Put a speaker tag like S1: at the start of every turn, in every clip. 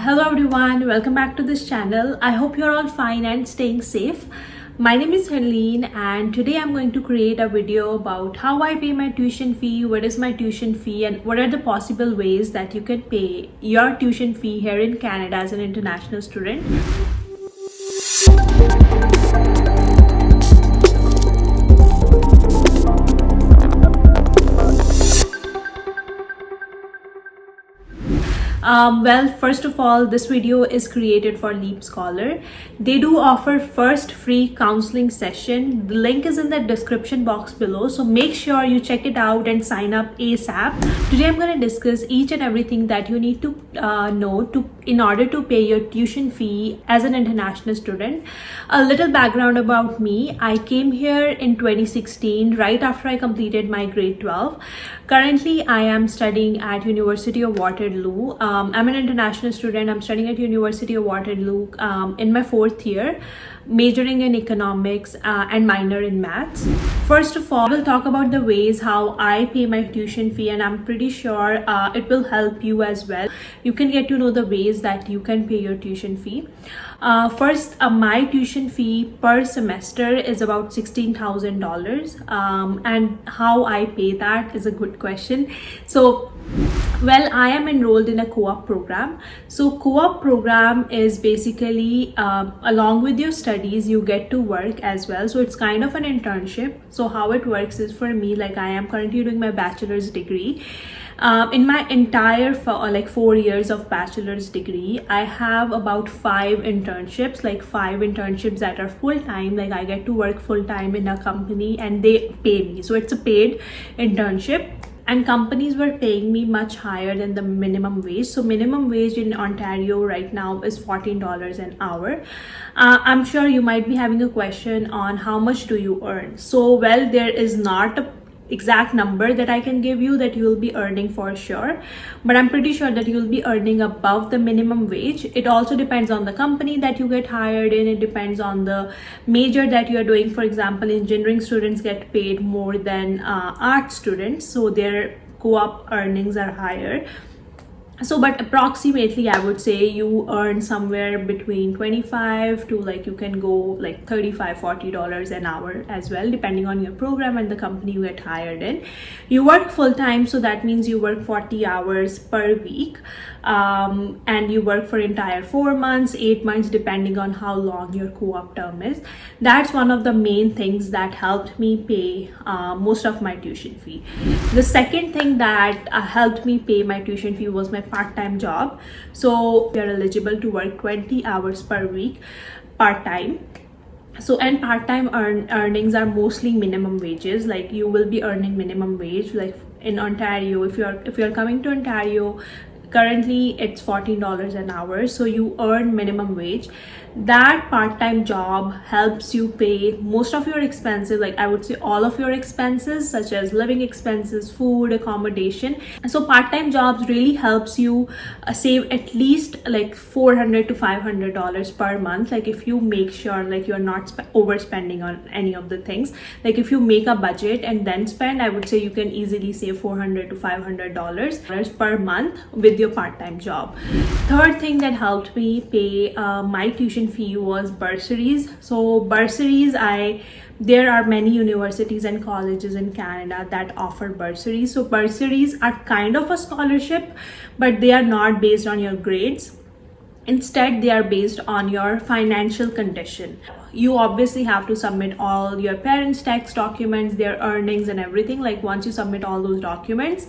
S1: Hello everyone, welcome back to this channel. I hope you're all fine and staying safe. My name is Harleen and today I'm going to create a video about how I pay my tuition fee, what is my tuition fee, and what are the possible ways that you can pay your tuition fee here in Canada as an international student. Well, first of all, this video is created for LeapScholar. They do offer first free counseling session. The link is in the description box below, so make sure you check it out and sign up ASAP. Today I'm going to discuss each and everything that you need to know in order to pay your tuition fee as an international student. A little background about me. I came here in 2016 right after I completed my grade 12. Currently, I am studying at University of Waterloo. I'm an international student. I'm studying at University of Waterloo in my 4th year, majoring in economics and minor in maths. First of all, we'll talk about the ways how I pay my tuition fee, and I'm pretty sure it will help you as well. You can get to know the ways that you can pay your tuition fee. First, my tuition fee per semester is about $16,000, and how I pay that is a good question. So, well, I am enrolled in a co-op program. So co-op program is basically along with your studies, you get to work as well. So it's kind of an internship. So how it works is, for me, like, I am currently doing my bachelor's degree. In my entire 4 years of bachelor's degree, I have about 5 internships, like 5 internships that are full-time. Like, I get to work full-time in a company and they pay me. So it's a paid internship. And companies were paying me much higher than the minimum wage. So minimum wage in Ontario right now is $14 an hour. I'm sure you might be having a question on how much do you earn. So, well, there is not a exact number that I can give you that you will be earning for sure, but I'm pretty sure that you will be earning above the minimum wage. It also depends on the company that you get hired in. It depends on the major that you are doing. For example, engineering students get paid more than art students, so their co-op earnings are higher. So, but approximately, I would say you earn somewhere between 25 to, like, you can go like $35-40 an hour as well, depending on your program and the company you get hired in. You work full time, so that means you work 40 hours per week, and you work for entire 4 months, 8 months, depending on how long your co-op term is. That's one of the main things that helped me pay most of my tuition fee. The second thing that helped me pay my tuition fee was my part-time job. So we are eligible to work 20 hours per week part-time. So, and part-time earnings are mostly minimum wages. Like, you will be earning minimum wage. Like in Ontario, if you're coming to Ontario, currently it's $14 an hour, so you earn minimum wage. That part-time job helps you pay most of your expenses, like I would say all of your expenses, such as living expenses, food, accommodation. So part-time jobs really helps you save at least like $400 to $500 per month. Like, if you make sure like you're not overspending on any of the things, like if you make a budget and then spend, I would say you can easily save $400 to $500 per month with your part-time job. Third thing that helped me pay my tuition fee was bursaries. So bursaries, there are many universities and colleges in Canada that offer bursaries. So bursaries are kind of a scholarship, but they are not based on your grades. Instead, they are based on your financial condition. You obviously have to submit all your parents' tax documents, their earnings and everything. Like, once you submit all those documents,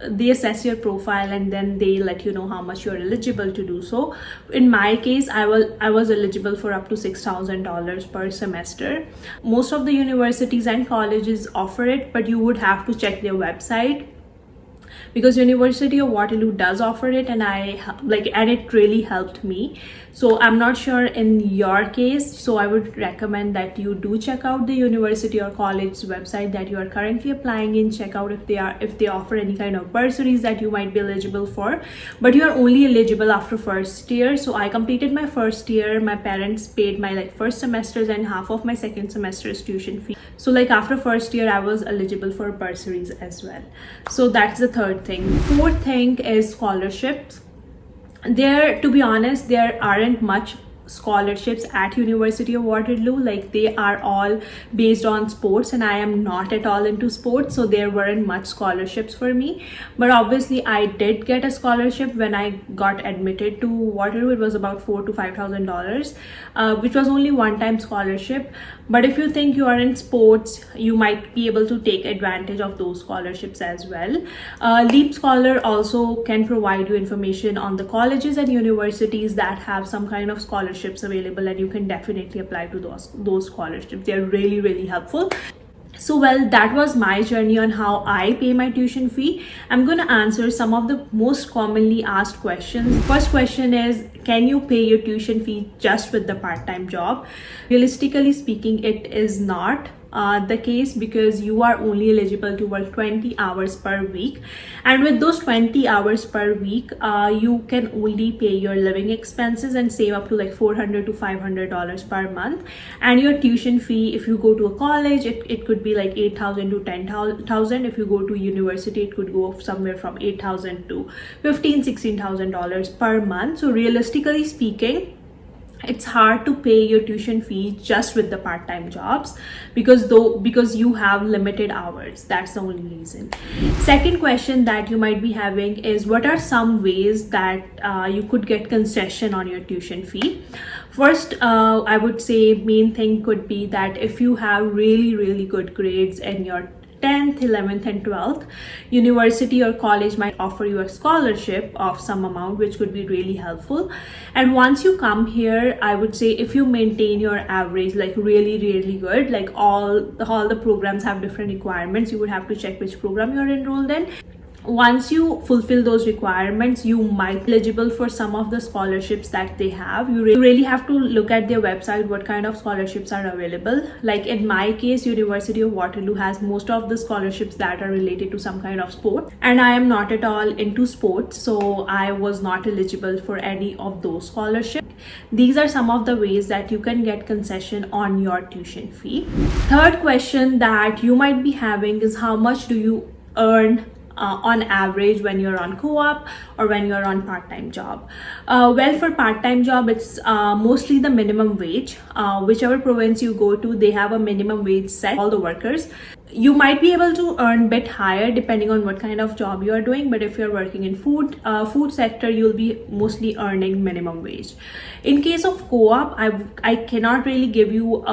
S1: they assess your profile and then they let you know how much you're eligible to do. So in my case, I was eligible for up to $6,000 per semester. Most of the universities and colleges offer it, but you would have to check their website, because University of Waterloo does offer it, and it really helped me. So I'm not sure in your case, so I would recommend that you do check out the university or college's website that you are currently applying in. Check out if they offer any kind of bursaries that you might be eligible for. But you are only eligible after first year. So I completed my first year. My parents paid my first semesters and half of my second semester's tuition fee. So after first year, I was eligible for bursaries as well. So that's the third thing. Fourth thing is scholarships. There, to be honest, there aren't much scholarships at University of Waterloo. Like, they are all based on sports, and I am not at all into sports, so there weren't much scholarships for me. But obviously I did get a scholarship when I got admitted to Waterloo. It was about $4,000 to $5,000, which was only one-time scholarship. But if you think you are in sports, you might be able to take advantage of those scholarships as well. LeapScholar also can provide you information on the colleges and universities that have some kind of scholarships available, and you can definitely apply to those scholarships. They're really, really helpful. So, well, that was my journey on how I pay my tuition fee. I'm going to answer some of the most commonly asked questions. First question is, can you pay your tuition fee just with the part-time job? Realistically speaking, it is not the case, because you are only eligible to work 20 hours per week, and with those 20 hours per week you can only pay your living expenses and save up to like $400 to $500 per month. And your tuition fee, if you go to a college, it could be like $8,000 to $10,000. If you go to university, it could go somewhere from $8,000 to $16,000 per month. So realistically speaking, it's hard to pay your tuition fee just with the part-time jobs, because you have limited hours. That's the only reason. Second question that you might be having is, what are some ways that you could get concession on your tuition fee? First, I would say main thing could be that if you have really, really good grades in your 10th, 11th and 12th, university or college might offer you a scholarship of some amount, which could be really helpful. And once you come here, I would say if you maintain your average like really, really good, like all the programs have different requirements, you would have to check which program you're enrolled in. Once you fulfill those requirements, you might be eligible for some of the scholarships that they have. You really have to look at their website what kind of scholarships are available. Like in my case, University of Waterloo has most of the scholarships that are related to some kind of sport, and I am not at all into sports, so I was not eligible for any of those scholarships. These are some of the ways that you can get concession on your tuition fee. Third question that you might be having is, how much do you earn on average when you're on co-op or when you're on part-time job? Well, for part-time job, it's mostly the minimum wage. Whichever province you go to, they have a minimum wage set, all the workers. You might be able to earn a bit higher depending on what kind of job you are doing, but if you're working in food sector, you'll be mostly earning minimum wage. In case of co-op, I cannot really give you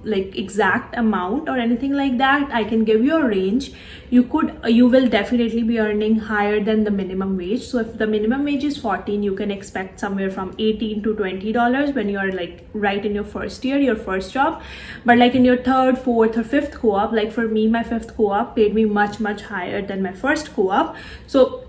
S1: like exact amount or anything like that. I can give you a range. You will definitely be earning higher than the minimum wage. So if the minimum wage is 14, you can expect somewhere from $18 to $20 when you are like right in your first year, your first job. But like in your third, fourth or fifth co-op, like for me, my fifth co-op paid me much higher than my first co-op. So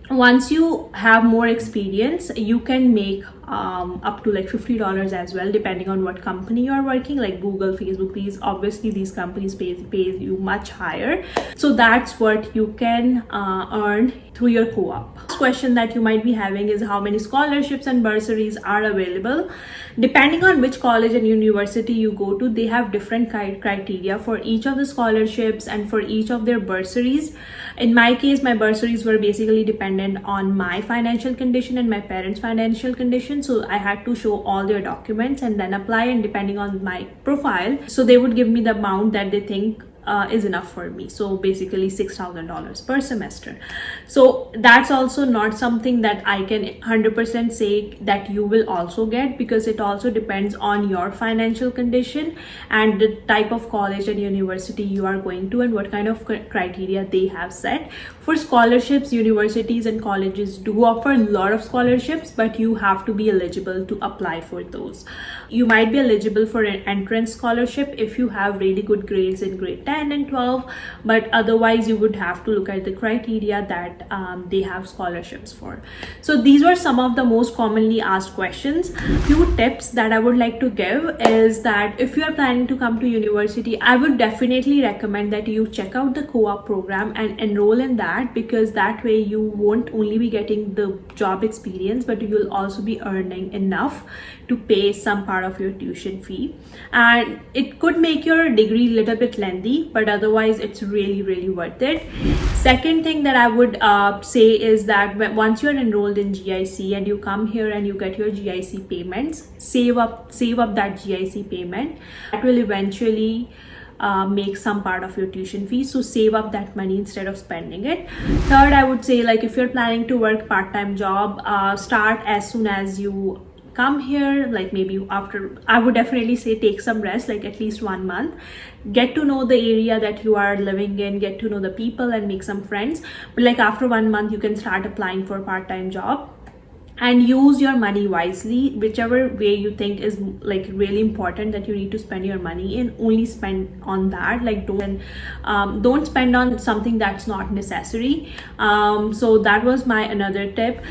S1: once you have more experience, you can make up to like $50 as well, depending on what company you are working, like Google, Facebook. These companies pay you much higher. So that's what you can earn through your co-op. Next question that you might be having is, how many scholarships and bursaries are available? Depending on which college and university you go to, they have different criteria for each of the scholarships and for each of their bursaries. In my case, my bursaries were basically dependent on my financial condition and my parents' financial condition. So I had to show all their documents and then apply, and depending on my profile, so they would give me the amount that they think is enough for me. So basically $6,000 per semester. So that's also not something that I can 100% say that you will also get, because it also depends on your financial condition and the type of college and university you are going to and what kind of criteria they have set. For scholarships, universities and colleges do offer a lot of scholarships, but you have to be eligible to apply for those. You might be eligible for an entrance scholarship if you have really good grades in grade 10 and 12, but otherwise you would have to look at the criteria that they have scholarships for. So these were some of the most commonly asked questions. Few tips that I would like to give is that if you are planning to come to university, I would definitely recommend that you check out the co-op program and enroll in that, because that way you won't only be getting the job experience, but you'll also be earning enough to pay some part of your tuition fee. And it could make your degree a little bit lengthy, fee, but otherwise it's really worth it. Second thing that I would say is that once you're enrolled in GIC and you come here and you get your GIC payments, save up that GIC payment. That will eventually make some part of your tuition fee, so save up that money instead of spending it. Third, I would say, like, if you're planning to work part-time job, start as soon as you come here, like maybe after, I would definitely say take some rest, like at least 1 month, get to know the area that you are living in, get to know the people and make some friends. But like after 1 month you can start applying for a part-time job, and use your money wisely. Whichever way you think is like really important that you need to spend your money in, only spend on that. Like don't spend on something that's not necessary. So that was my another tip.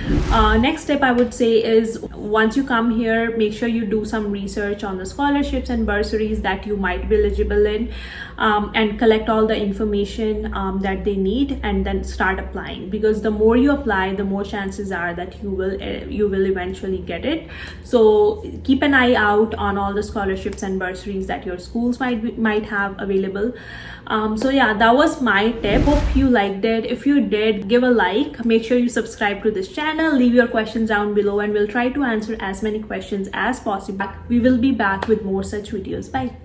S1: Next tip I would say is, once you come here, make sure you do some research on the scholarships and bursaries that you might be eligible in, and collect all the information that they need, and then start applying, because the more you apply, the more chances are that you will eventually get it. So keep an eye out on all the scholarships and bursaries that your schools might have available. So yeah, that was my tip. Hope you liked it. If you did, give a like. Make sure you subscribe to this channel. Leave your questions down below and we'll try to answer as many questions as possible. We will be back with more such videos. Bye.